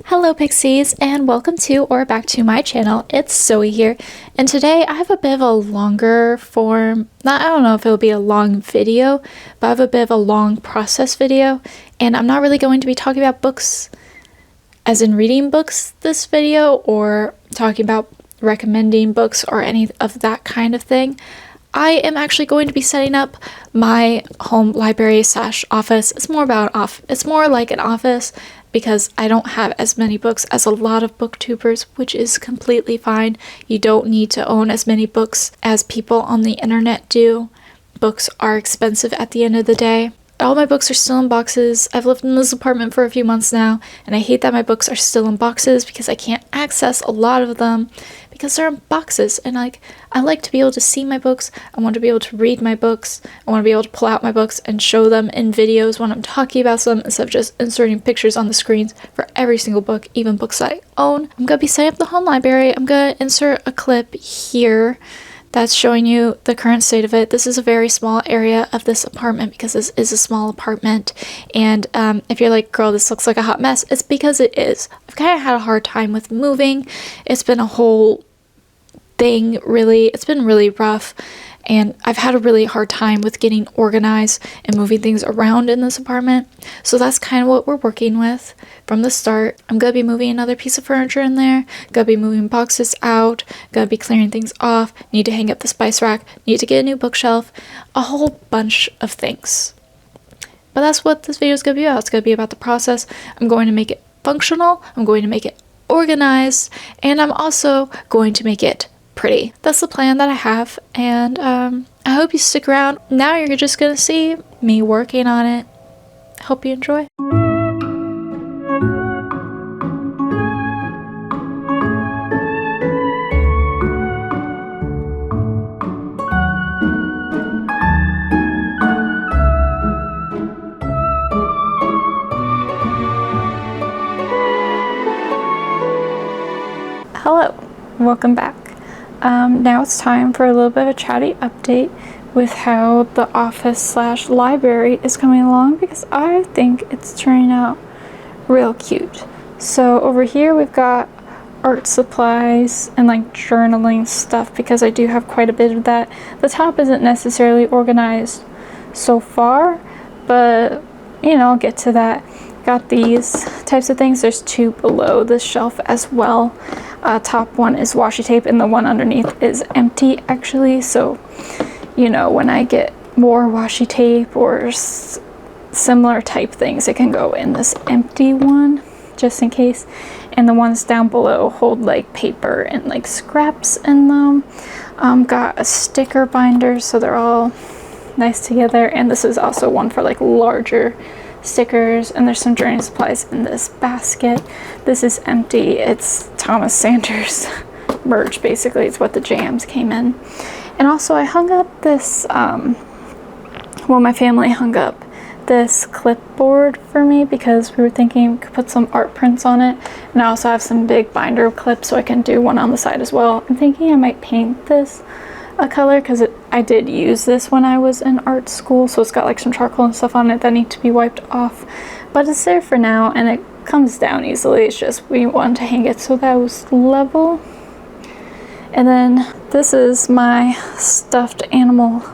Hello Pixies, and welcome to or back to my channel. It's Zoe here, and today I have a bit of a longer form, I don't know if it'll be a long video, but I have a bit of a long process video, and I'm not really going to be talking about books as in reading books this video, or talking about recommending books or any of that kind of thing. I am actually going to be setting up my home library / office. It's more like an office because I don't have as many books as a lot of booktubers, which is completely fine. You don't need to own as many books as people on the internet do. Books are expensive at the end of the day. All my books are still in boxes. I've lived in this apartment for a few months now, and I hate that my books are still in boxes because I can't access a lot of them because they're in boxes. And I like to be able to see my books. I want to be able to read my books. I want to be able to pull out my books and show them in videos when I'm talking about them instead of just inserting pictures on the screens for every single book, even books that I own. I'm going to be setting up the home library. I'm going to insert a clip here that's showing you the current state of it. This is a very small area of this apartment because this is a small apartment. And if you're like, girl, this looks like a hot mess, it's because it is. I've kind of had a hard time with moving. It's been a whole thing, really. It's been really rough. And I've had a really hard time with getting organized and moving things around in this apartment. So that's kind of what we're working with from the start. I'm going to be moving another piece of furniture in there. Going to be moving boxes out. Going to be clearing things off. Need to hang up the spice rack. Need to get a new bookshelf. A whole bunch of things. But that's what this video is going to be about. It's going to be about the process. I'm going to make it functional. I'm going to make it organized. And I'm also going to make it pretty. That's the plan that I have, and I hope you stick around. Now you're just gonna see me working on it. Hope you enjoy. Hello, welcome back. Now it's time for a little bit of a chatty update with how the office / library is coming along, because I think it's turning out real cute. So over here we've got art supplies and like journaling stuff, because I do have quite a bit of that. The top isn't necessarily organized so far, but you know, I'll get to that. Got these types of things. There's two below this shelf as well. Top one is washi tape and the one underneath is empty actually, so you know, when I get more washi tape or similar type things, it can go in this empty one just in case. And the ones down below hold like paper and like scraps in them. Got a sticker binder so they're all nice together, and this is also one for like larger stickers. And there's some journey supplies in this basket. This is empty. It's Thomas Sanders merch, basically. It's what the jams came in. And also I hung up this my family hung up this clipboard for me because we were thinking we could put some art prints on it. And I also have some big binder clips so I can do one on the side as well. I'm thinking I might paint this a color because I did use this when I was in art school, so it's got like some charcoal and stuff on it that need to be wiped off, but it's there for now and it comes down easily. It's just we wanted to hang it so that it was level. And then this is my stuffed animal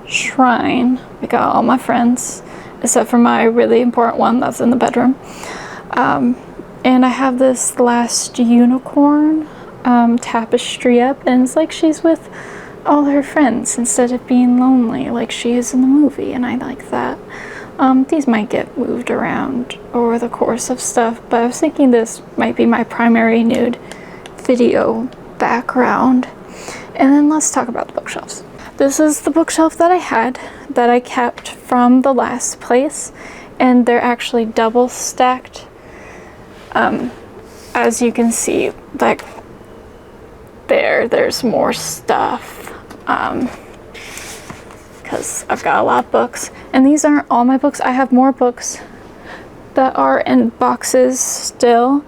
shrine. I got all my friends except for my really important one that's in the bedroom. And I have this last unicorn tapestry up, and it's like she's with all her friends instead of being lonely like she is in the movie, and I like that. These might get moved around over the course of stuff, but I was thinking this might be my primary nude video background. And then let's talk about the bookshelves. This is the bookshelf that I had that I kept from the last place, and they're actually double stacked. As you can see, like there's more stuff because I've got a lot of books, and these aren't all my books. I have more books that are in boxes still,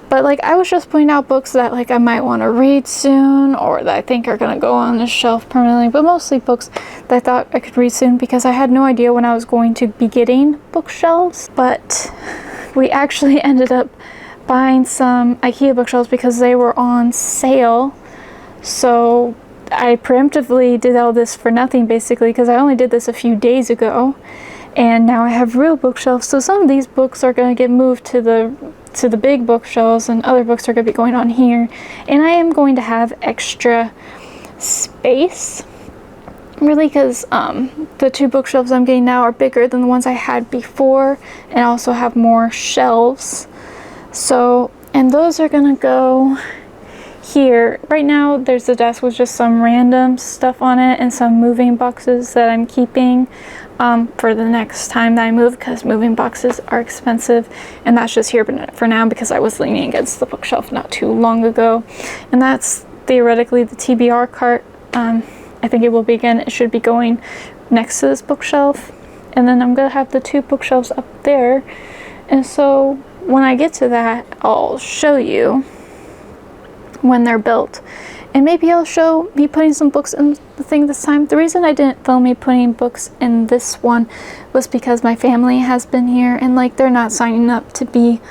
but like I was just pointing out books that like I might want to read soon or that I think are gonna go on the shelf permanently, but mostly books that I thought I could read soon because I had no idea when I was going to be getting bookshelves. But we actually ended up buying some IKEA bookshelves because they were on sale. So I preemptively did all this for nothing, basically, because I only did this a few days ago, and now I have real bookshelves. So some of these books are going to get moved to the big bookshelves, and other books are going to be going on here, and I am going to have extra space, really, because the 2 bookshelves I'm getting now are bigger than the ones I had before, and also have more shelves. So, and those are gonna go here. Right now there's a desk with just some random stuff on it and some moving boxes that I'm keeping for the next time that I move, because moving boxes are expensive, and that's just here for now because I was leaning against the bookshelf not too long ago. And that's theoretically the TBR cart. I think it will be again. It should be going next to this bookshelf, and then I'm gonna have the 2 bookshelves up there. And so when I get to that, I'll show you when they're built, and maybe I'll show me putting some books in the thing this time. The reason I didn't film me putting books in this one was because my family has been here, and like, they're not signing up to be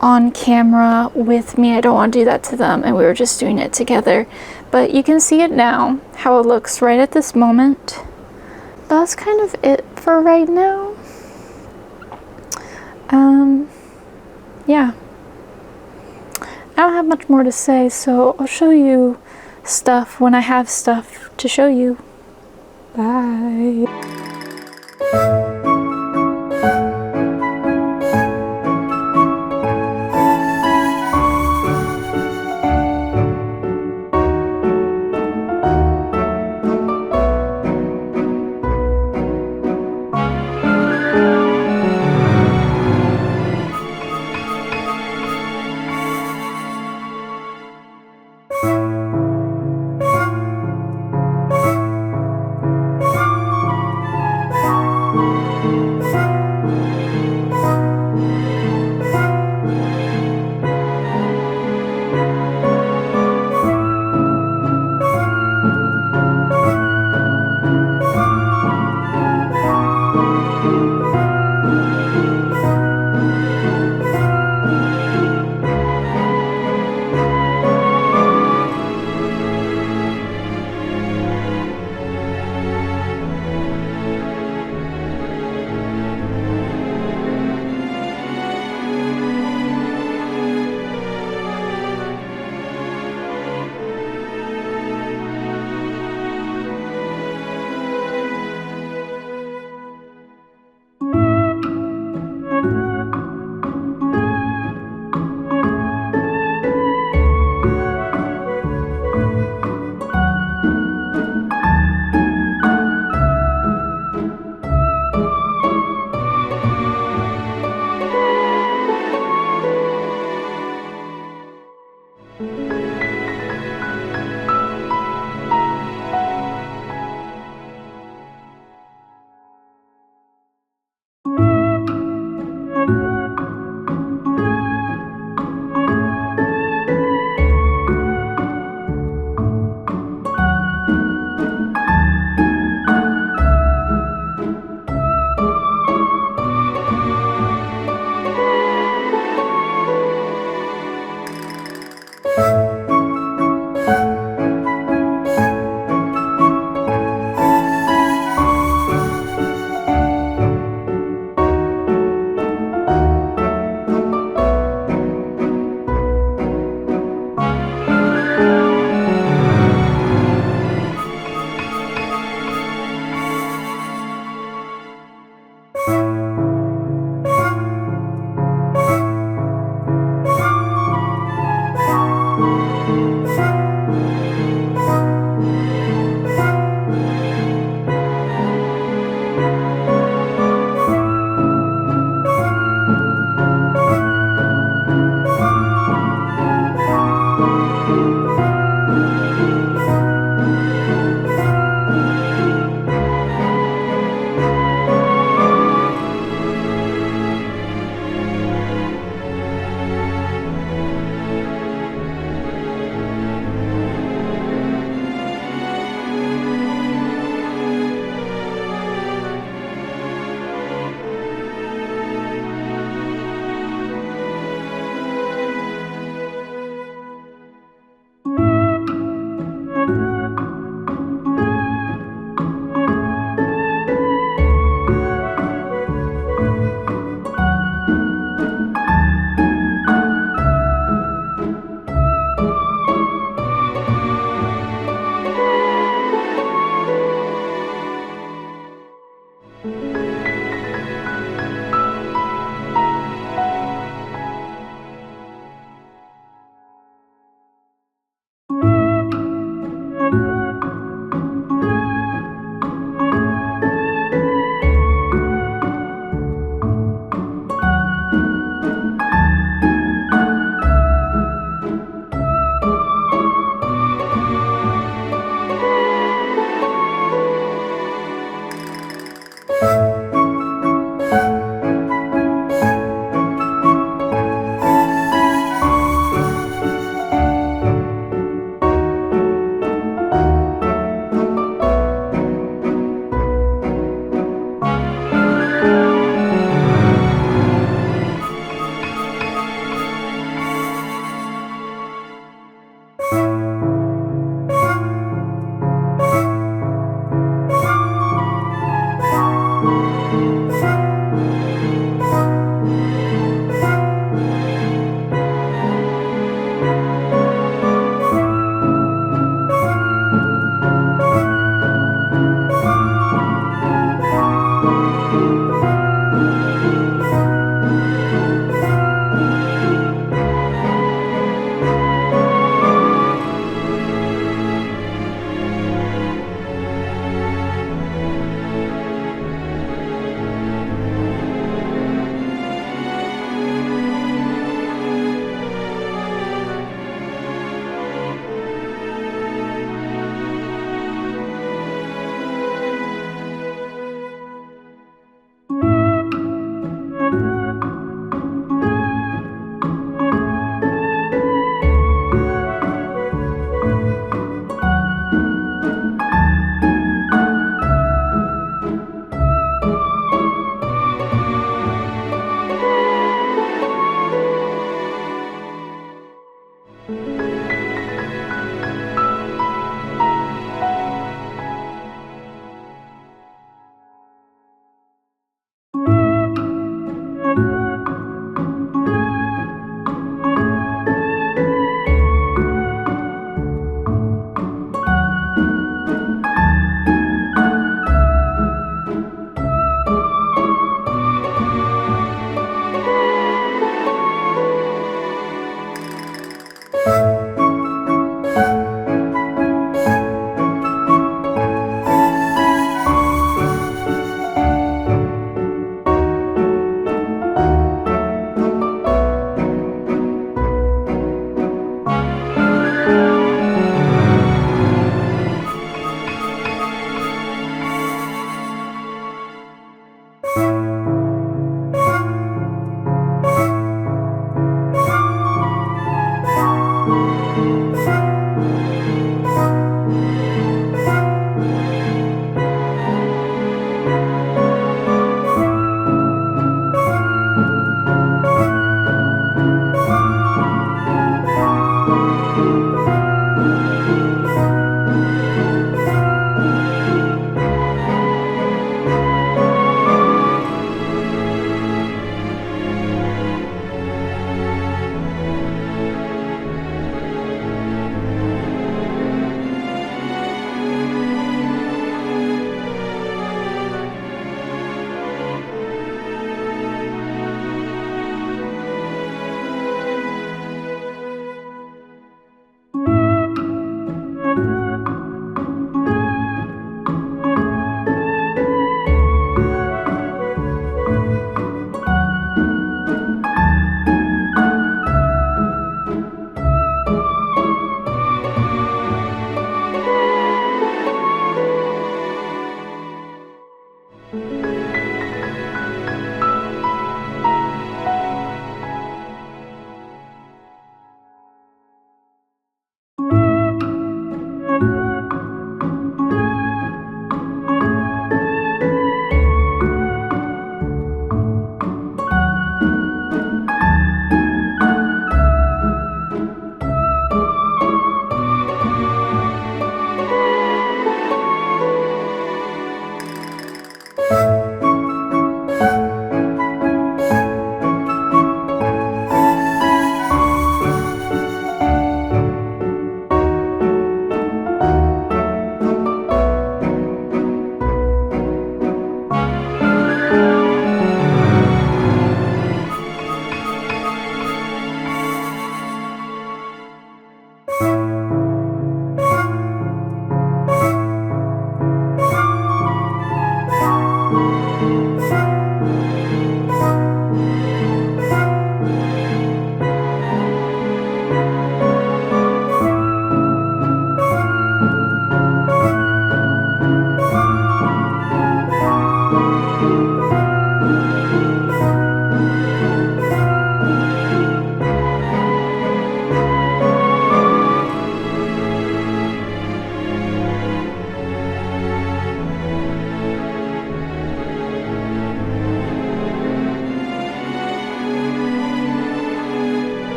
on camera with me. I don't want to do that to them, and we were just doing it together. But you can see it now, how it looks right at this moment. That's kind of it for right now. Yeah. I don't have much more to say, so I'll show you stuff when I have stuff to show you. Bye.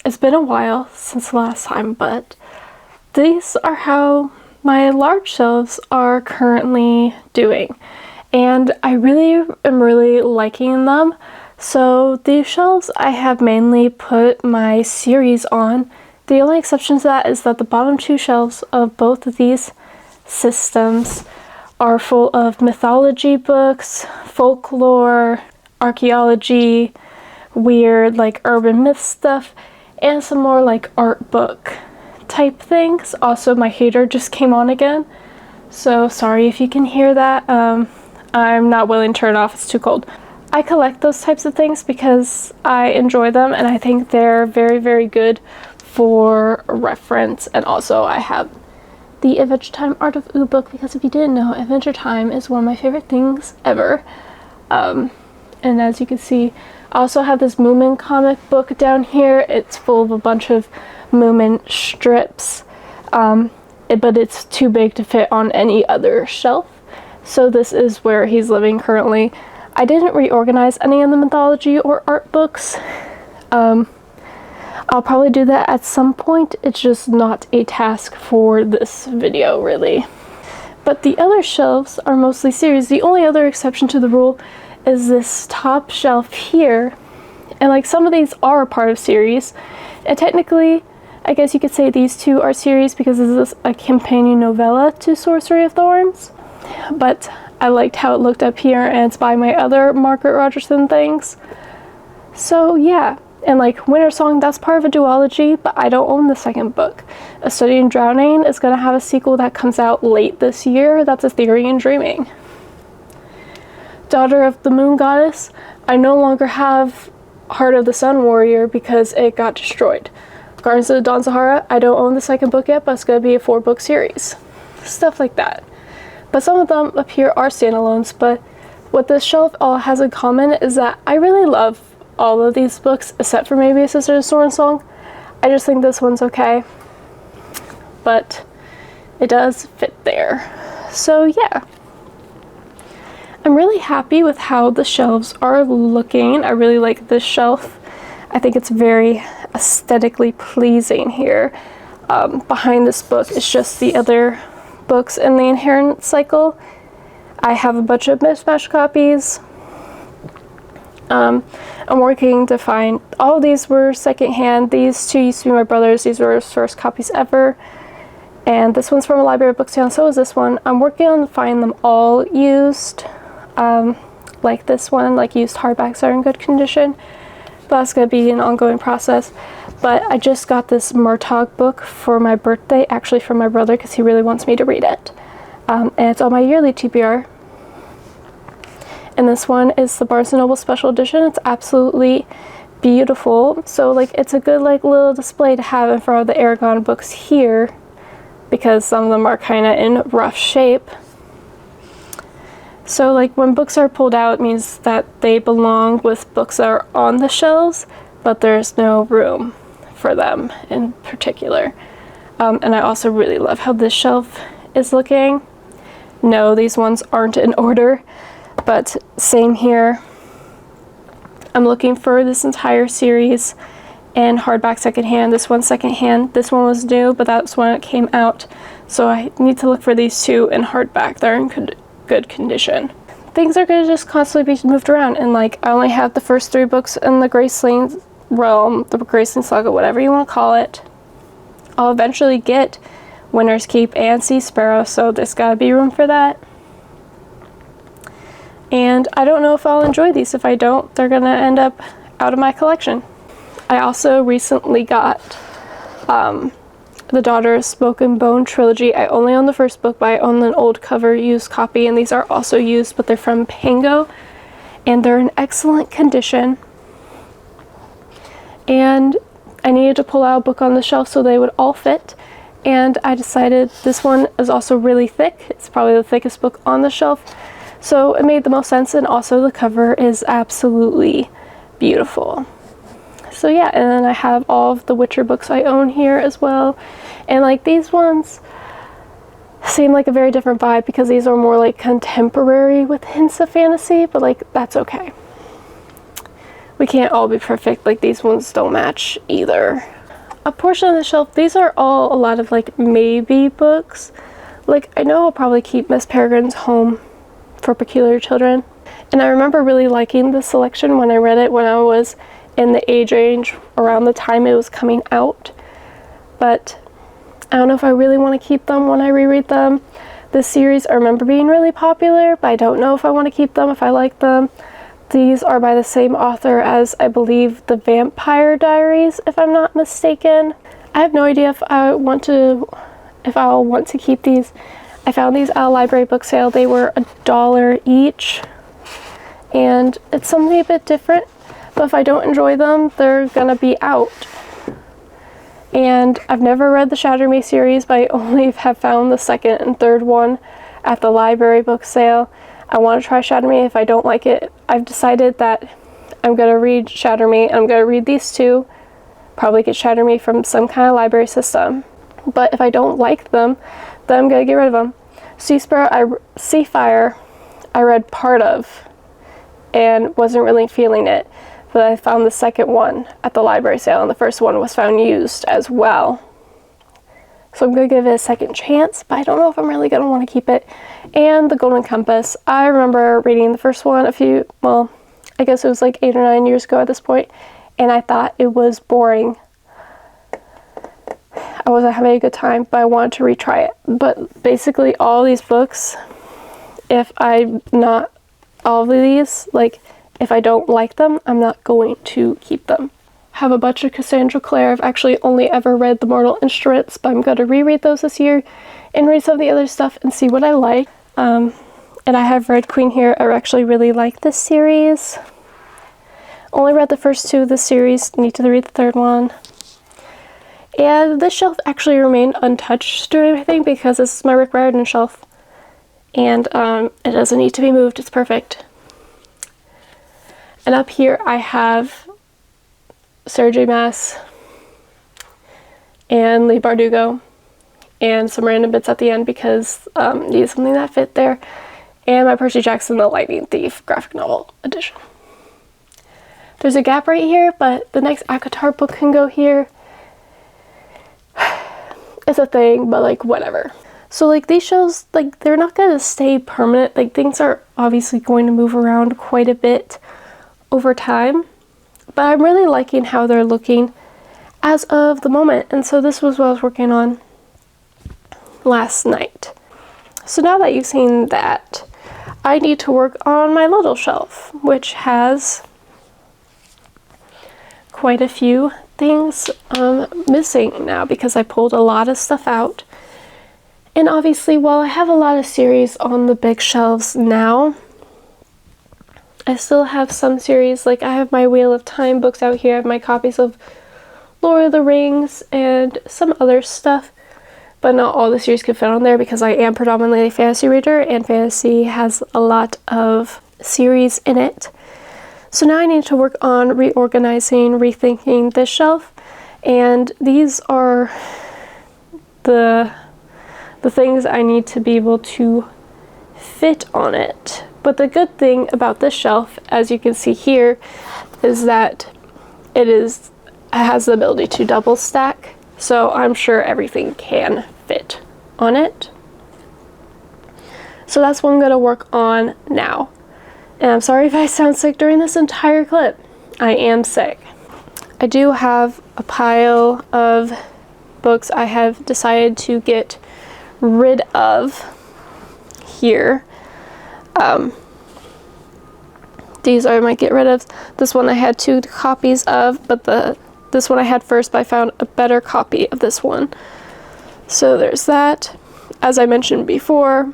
it's been a while since the last time, but these are how my large shelves are currently doing. And I really am really liking them. So these shelves I have mainly put my series on. The only exception to that is that the bottom two shelves of both of these systems are full of mythology books, folklore, archaeology, weird like urban myth stuff, and some more like art book type things. Also, my heater just came on again, so sorry if you can hear that. I'm not willing to turn it off, it's too cold. I collect those types of things because I enjoy them and I think they're very, very good for reference. And also I have the Adventure Time Art of Ooh book, because if you didn't know, Adventure Time is one of my favorite things ever. And as you can see, I also have this Moomin comic book down here. It's full of a bunch of Moomin strips, but it's too big to fit on any other shelf. So this is where he's living currently. I didn't reorganize any of the mythology or art books. I'll probably do that at some point. It's just not a task for this video, really. But the other shelves are mostly series. The only other exception to the rule is this top shelf here. And like some of these are a part of series. And technically, I guess you could say these two are series because this is a companion novella to Sorcery of Thorns. But I liked how it looked up here, and it's by my other Margaret Rogerson things. So yeah, and like Winter Song, that's part of a duology, but I don't own the second book. A Study in Drowning is going to have a sequel that comes out late this year. That's Ethereal Dreaming. Daughter of the Moon Goddess, I no longer have Heart of the Sun Warrior because it got destroyed. Gardens of the Dawn Sahara, I don't own the second book yet, but it's going to be a 4-book series. Stuff like that. But some of them up here are standalones, but what this shelf all has in common is that I really love all of these books, except for maybe A Sister to Sword and Song. I just think this one's okay, but it does fit there. So yeah, I'm really happy with how the shelves are looking. I really like this shelf. I think it's very aesthetically pleasing here. Behind this book is just the other books in the Inherent cycle. I have a bunch of mismatched copies. I'm working to find, all of these were secondhand. These two used to be my brother's. These were his first copies ever. And this one's from a library book sale, and so is this one. I'm working on finding them all used. Like this one, like used hardbacks are in good condition. But that's going to be an ongoing process. But I just got this Murtaugh book for my birthday, actually from my brother, because he really wants me to read it. And it's on my yearly TBR. And this one is the Barnes & Noble Special Edition. It's absolutely beautiful. So like it's a good like little display to have in front of the Aragon books here, because some of them are kind of in rough shape. So like when books are pulled out, it means that they belong with books that are on the shelves, but there's no room for them in particular. And I also really love how this shelf is looking. No, these ones aren't in order, but same here. I'm looking for this entire series in hardback secondhand. This one's secondhand. This one was new, but that's when it came out. So I need to look for these two in hardback. They're in good condition. Things are going to just constantly be moved around, and like I only have the first 3 books in the Graceling realm, the Graceling Saga, whatever you want to call it. I'll eventually get Winter's Keep and Sea Sparrow, so there's got to be room for that. And I don't know if I'll enjoy these. If I don't, they're going to end up out of my collection. I also recently got the Daughter of Smoke and Bone trilogy. I only own the first book, but I own an old cover used copy, and these are also used, but they're from Pango, and they're in excellent condition. And I needed to pull out a book on the shelf so they would all fit, and I decided this one is also really thick. It's probably the thickest book on the shelf, so it made the most sense, and also the cover is absolutely beautiful. So yeah, and then I have all of the Witcher books I own here as well. And like these ones seem like a very different vibe because these are more like contemporary with hints of fantasy, but like that's okay. We can't all be perfect. Like these ones don't match either. a portion of the shelf, these are all a lot of like maybe books. Like, I know I'll probably keep Miss Peregrine's Home for Peculiar Children. And I remember really liking the selection when I read it when I was in the age range around the time it was coming out. But I don't know if I really want to keep them when I reread them. This series I remember being really popular, but I don't know if I want to keep them, if I like them. These are by the same author as, I believe, The Vampire Diaries, if I'm not mistaken. I have no idea if I'll want to keep these. I found these at a library book sale. They were $1 each, and it's something a bit different, but if I don't enjoy them, they're gonna be out. And I've never read the Shatter Me series, but I only have found the second and third one at the library book sale. I want to try Shatter Me. If I don't like it, I've decided that I'm going to read Shatter Me, and I'm going to read these two, probably get Shatter Me from some kind of library system. But if I don't like them, then I'm going to get rid of them. Seafire, I read part of and wasn't really feeling it, but I found the second one at the library sale, and the first one was found used as well. So I'm going to give it a second chance, but I don't know if I'm really going to want to keep it. And The Golden Compass. I remember reading the first one I guess it was like 8 or 9 years ago at this point, and I thought it was boring. I wasn't having a good time, but I wanted to retry it. But basically all these books, if I don't like them, I'm not going to keep them. Have a bunch of Cassandra Clare. I've actually only ever read The Mortal Instruments, but I'm going to reread those this year and read some of the other stuff and see what I like. And I have read Queen here. I actually really like this series. Only read the first two of the series. Need to read the third one. And this shelf actually remained untouched during everything because this is my Rick Riordan shelf. And it doesn't need to be moved. It's perfect. And up here I have Sarah J. Maas and Leigh Bardugo and some random bits at the end because needed something that fit there, and my Percy Jackson The Lightning Thief graphic novel edition. There's a gap right here, but the next ACOTAR book can go here. It's a thing, but like whatever. So like these shelves, like they're not gonna stay permanent. Like things are obviously going to move around quite a bit over time. But I'm really liking how they're looking as of the moment. And so this was what I was working on last night. So now that you've seen that, I need to work on my little shelf, which has quite a few things missing now because I pulled a lot of stuff out. And obviously, while I have a lot of series on the big shelves now, I still have some series, like I have my Wheel of Time books out here, I have my copies of Lord of the Rings and some other stuff, but not all the series can fit on there because I am predominantly a fantasy reader and fantasy has a lot of series in it. So now I need to work on reorganizing, rethinking this shelf, and these are the things I need to be able to fit on it. But the good thing about this shelf, as you can see here, is that it has the ability to double stack, so I'm sure everything can fit on it. So that's what I'm going to work on now. And I'm sorry if I sound sick during this entire clip. I am sick. I do have a pile of books I have decided to get rid of here. These are my get rid of. This one I had 2 copies of, but this one I had first, but I found a better copy of this one. So there's that. As I mentioned before,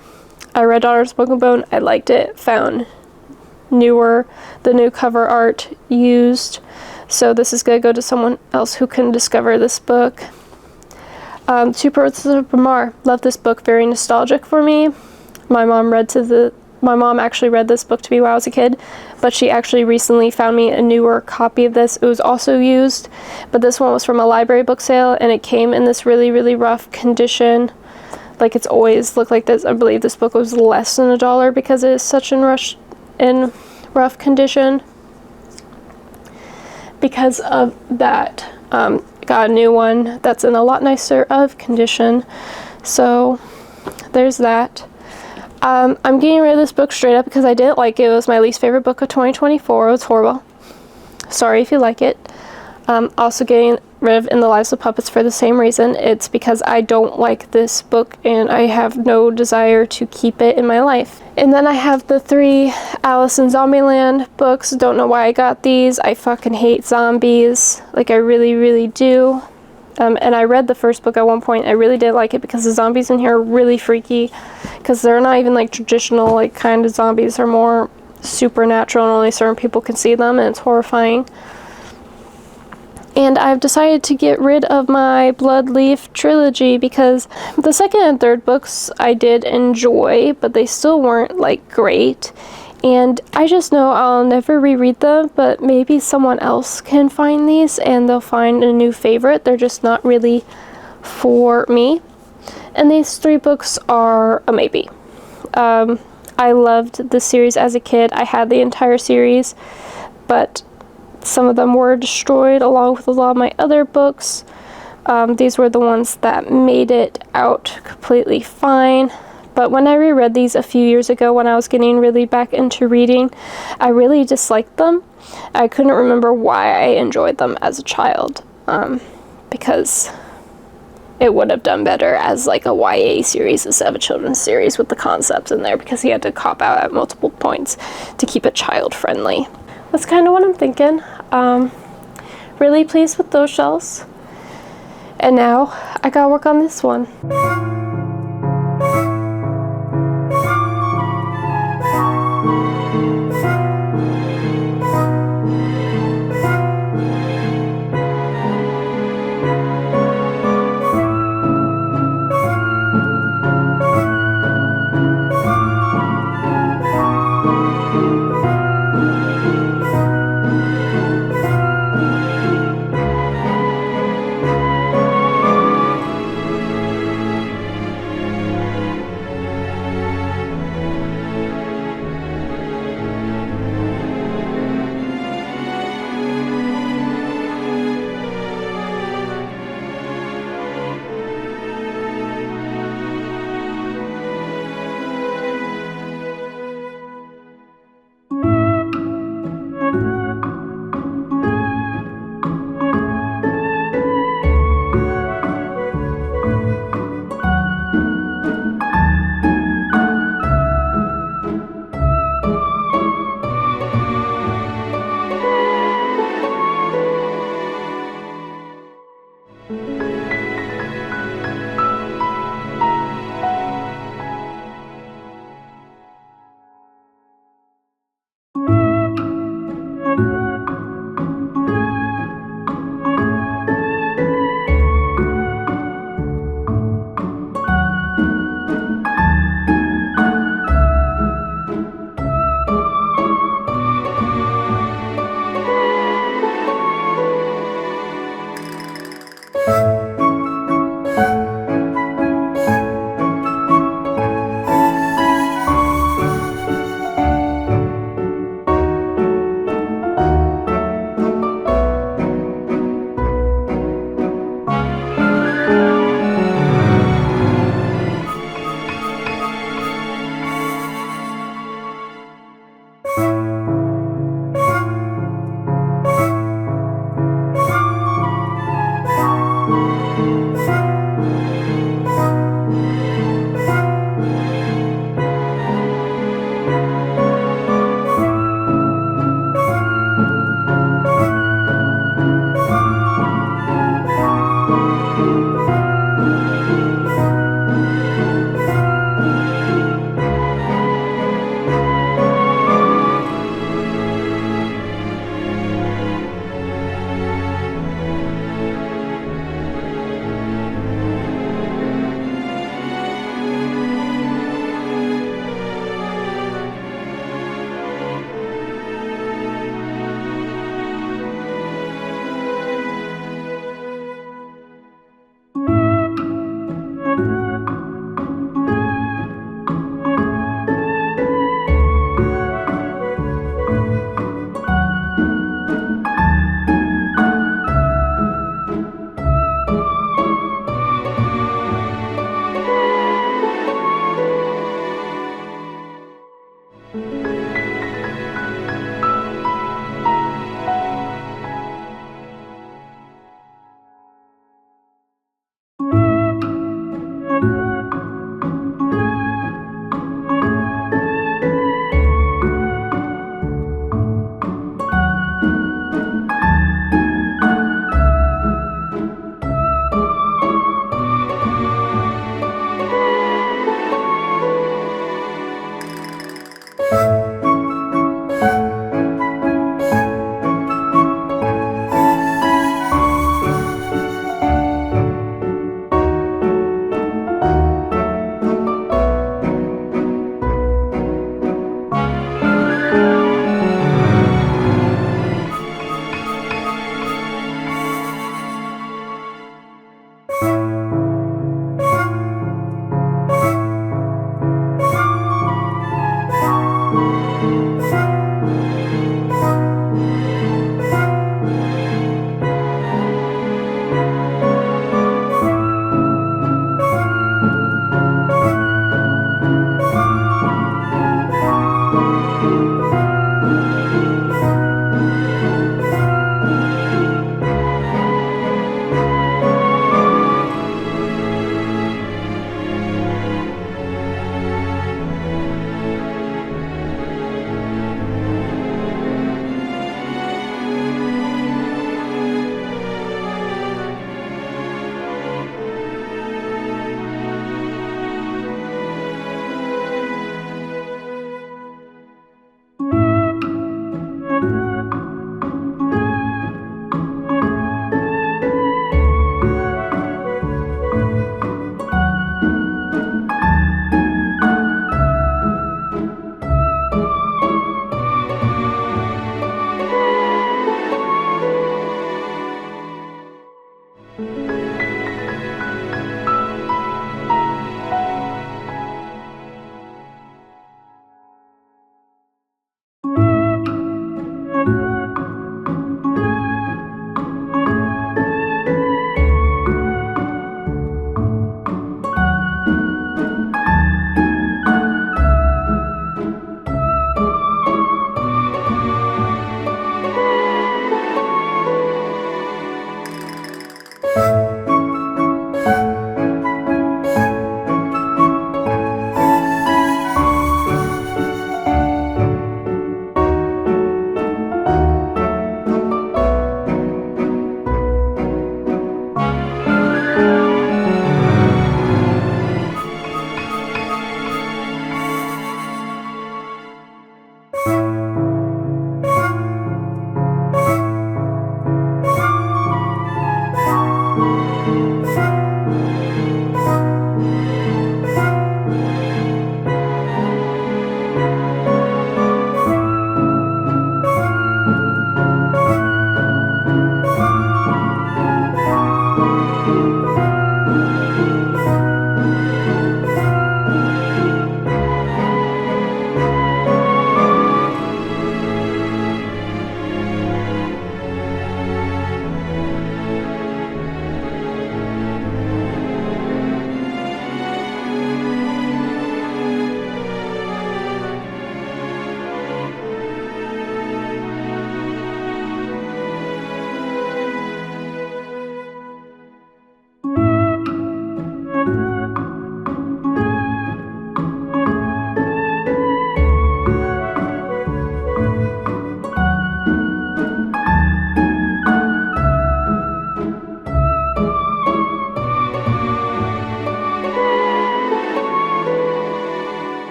I read Daughter's Book and Bone. I liked it. Found the new cover art used. So this is going to go to someone else who can discover this book. Two Princes of Bramar. Love this book. Very nostalgic for me. My mom actually read this book to me when I was a kid, but she actually recently found me a newer copy of this. It was also used, but this one was from a library book sale, and it came in this really, really rough condition. Like it's always looked like this. I believe this book was less than $1 because it is such in rough condition. Because of that, it got a new one that's in a lot nicer of condition. So there's that. I'm getting rid of this book straight up because I didn't like it. It was my least favorite book of 2024. It was horrible. Sorry if you like it. Also getting rid of In the Lives of Puppets for the same reason. It's because I don't like this book and I have no desire to keep it in my life. And then I have the 3 Alice in Zombieland books. Don't know why I got these. I fucking hate zombies. Like, I really, really do. And I read the first book at one point. I really did like it because the zombies in here are really freaky. Because they're not even like traditional, like, kind of zombies. They're more supernatural and only certain people can see them, and it's horrifying. And I've decided to get rid of my Bloodleaf trilogy because the second and third books I did enjoy, but they still weren't like great. And I just know I'll never reread them, but maybe someone else can find these and they'll find a new favorite. They're just not really for me. And these 3 books are a maybe. I loved the series as a kid. I had the entire series, but some of them were destroyed along with a lot of my other books. These were the ones that made it out completely fine. But when I reread these a few years ago when I was getting really back into reading, I really disliked them. I couldn't remember why I enjoyed them as a child, because it would have done better as like a YA series instead of a children's series with the concepts in there, because he had to cop out at multiple points to keep it child friendly. That's kind of what I'm thinking. Really pleased with those shelves. And now I gotta work on this one.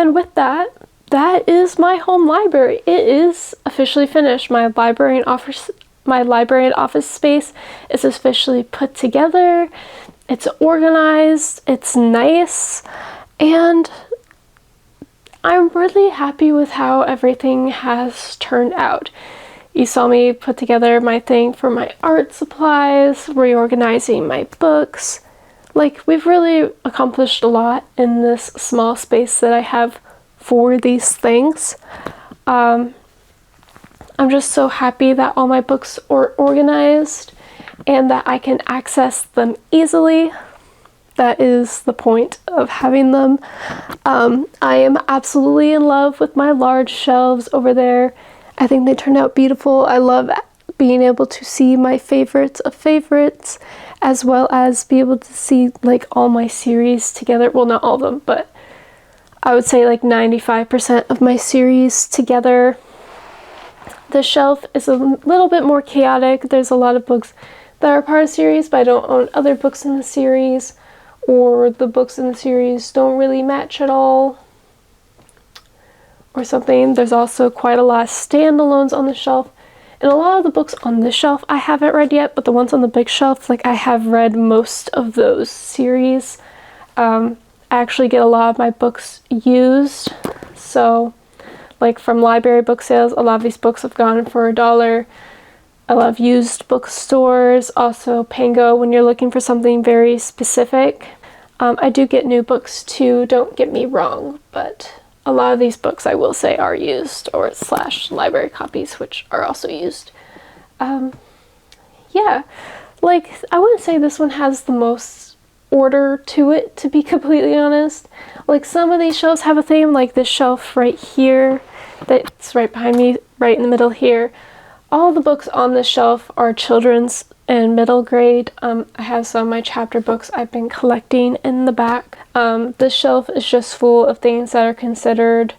And with that, that is my home library. It is officially finished. My library and office space is officially put together. It's organized, it's nice, and I'm really happy with how everything has turned out. You saw me put together my thing for my art supplies, reorganizing my books. Like, we've really accomplished a lot in this small space that I have for these things. I'm just so happy that all my books are organized and that I can access them easily. That is the point of having them. I am absolutely in love with my large shelves over there. I think they turned out beautiful. I love being able to see my favorites of favorites, as well as be able to see like all my series together. Well, not all of them, but I would say like 95% of my series together. The shelf is a little bit more chaotic. There's a lot of books that are part of the series, but I don't own other books in the series, or the books in the series don't really match at all, or something. There's also quite a lot of standalones on the shelf, and a lot of the books on this shelf I haven't read yet, but the ones on the big shelf, like, I have read most of those series. I actually get a lot of my books used, so like from library book sales, a lot of these books have gone for $1. I love used bookstores, also Pango when you're looking for something very specific. I do get new books too, don't get me wrong, but a lot of these books I will say are used, or / library copies, which are also used. Yeah, like, I wouldn't say this one has the most order to it, to be completely honest. Like, some of these shelves have a theme, like this shelf right here that's right behind me, right in the middle here. All the books on this shelf are children's and middle grade. I have some of my chapter books I've been collecting in the back. This shelf is just full of things that are considered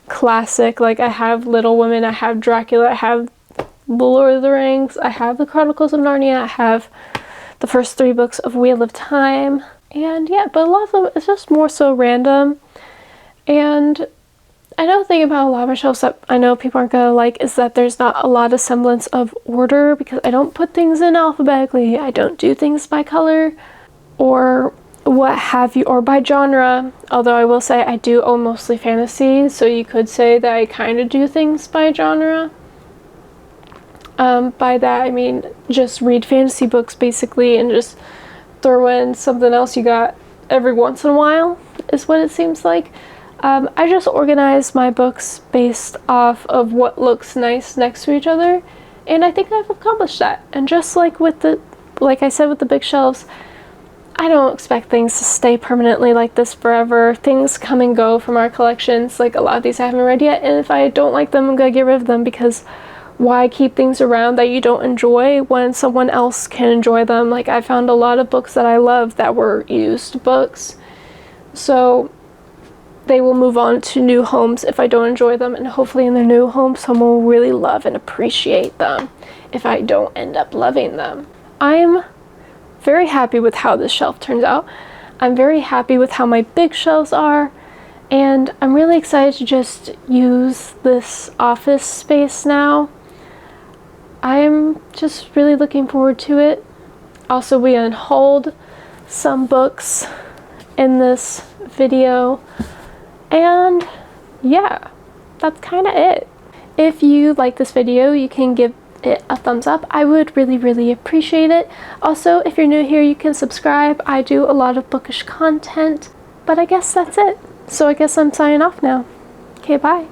classic. Like, I have Little Women, I have Dracula, I have The Lord of the Rings, I have The Chronicles of Narnia, I have the first 3 books of Wheel of Time. And yeah, but a lot of them, it's just more so random. And another thing about a lot of my shelves that I know people aren't gonna like is that there's not a lot of semblance of order, because I don't put things in alphabetically. I don't do things by color or what have you, or by genre. Although I will say I do own mostly fantasy, so you could say that I kind of do things by genre. By that I mean just read fantasy books basically and just throw in something else you got every once in a while, is what it seems like. I just organize my books based off of what looks nice next to each other, and I think I've accomplished that. And just like I said with the big shelves, I don't expect things to stay permanently like this forever. Things come and go from our collections. Like, a lot of these I haven't read yet, and if I don't like them, I'm gonna get rid of them, because why keep things around that you don't enjoy when someone else can enjoy them? Like, I found a lot of books that I love that were used books, so they will move on to new homes if I don't enjoy them, and hopefully in their new home someone will really love and appreciate them if I don't end up loving them. I'm very happy with how this shelf turns out. I'm very happy with how my big shelves are, and I'm really excited to just use this office space now. I'm just really looking forward to it. Also, we unhauled some books in this video. And yeah, that's kind of it. If you like this video, you can give it a thumbs up. I would really, really appreciate it. Also, if you're new here, you can subscribe. I do a lot of bookish content, but I guess that's it. So I guess I'm signing off now. Okay, bye.